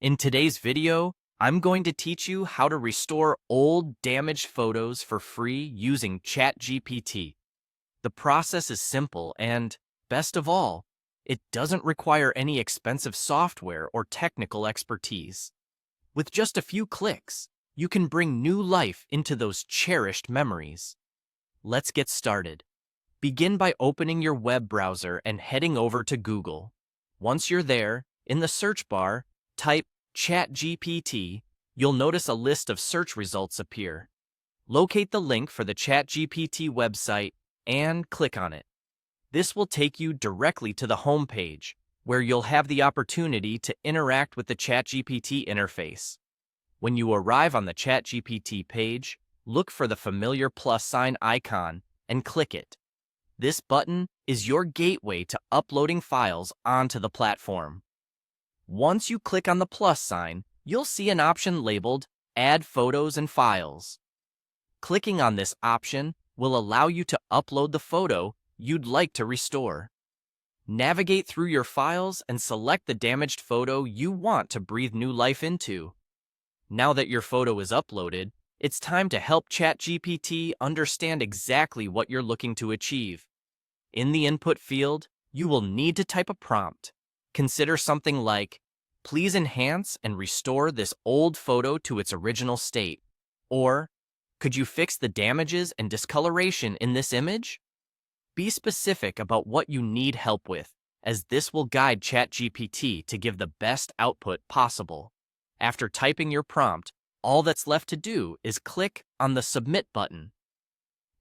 In today's video, I'm going to teach you how to restore old, damaged photos for free using ChatGPT. The process is simple and, best of all, it doesn't require any expensive software or technical expertise. With just a few clicks, you can bring new life into those cherished memories. Let's get started. Begin by opening your web browser and heading over to Google. Once you're there, in the search bar, type ChatGPT. You'll notice a list of search results appear. Locate the link for the ChatGPT website and click on it. This will take you directly to the home page, where you'll have the opportunity to interact with the ChatGPT interface. When you arrive on the ChatGPT page, look for the familiar plus sign icon and click it. This button is your gateway to uploading files onto the platform. Once you click on the plus sign, you'll see an option labeled Add Photos and Files. Clicking on this option will allow you to upload the photo you'd like to restore. Navigate through your files and select the damaged photo you want to breathe new life into. Now that your photo is uploaded, it's time to help ChatGPT understand exactly what you're looking to achieve. In the input field, you will need to type a prompt. Consider something like, "Please enhance and restore this old photo to its original state." Or, "Could you fix the damages and discoloration in this image?" Be specific about what you need help with, as this will guide ChatGPT to give the best output possible. After typing your prompt, all that's left to do is click on the Submit button.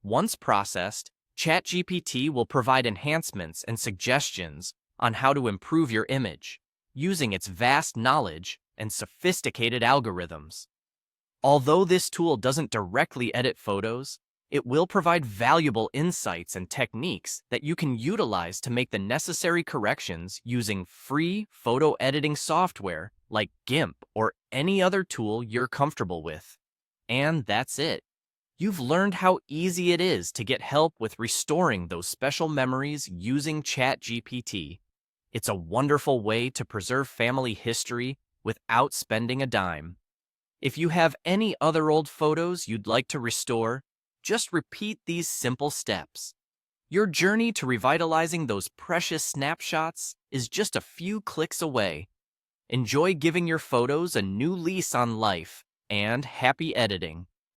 Once processed, ChatGPT will provide enhancements and suggestions on how to improve your image, using its vast knowledge and sophisticated algorithms. Although this tool doesn't directly edit photos, it will provide valuable insights and techniques that you can utilize to make the necessary corrections using free photo editing software like GIMP or any other tool you're comfortable with. And that's it. You've learned how easy it is to get help with restoring those special memories using ChatGPT. It's a wonderful way to preserve family history without spending a dime. If you have any other old photos you'd like to restore, just repeat these simple steps. Your journey to revitalizing those precious snapshots is just a few clicks away. Enjoy giving your photos a new lease on life, and happy editing.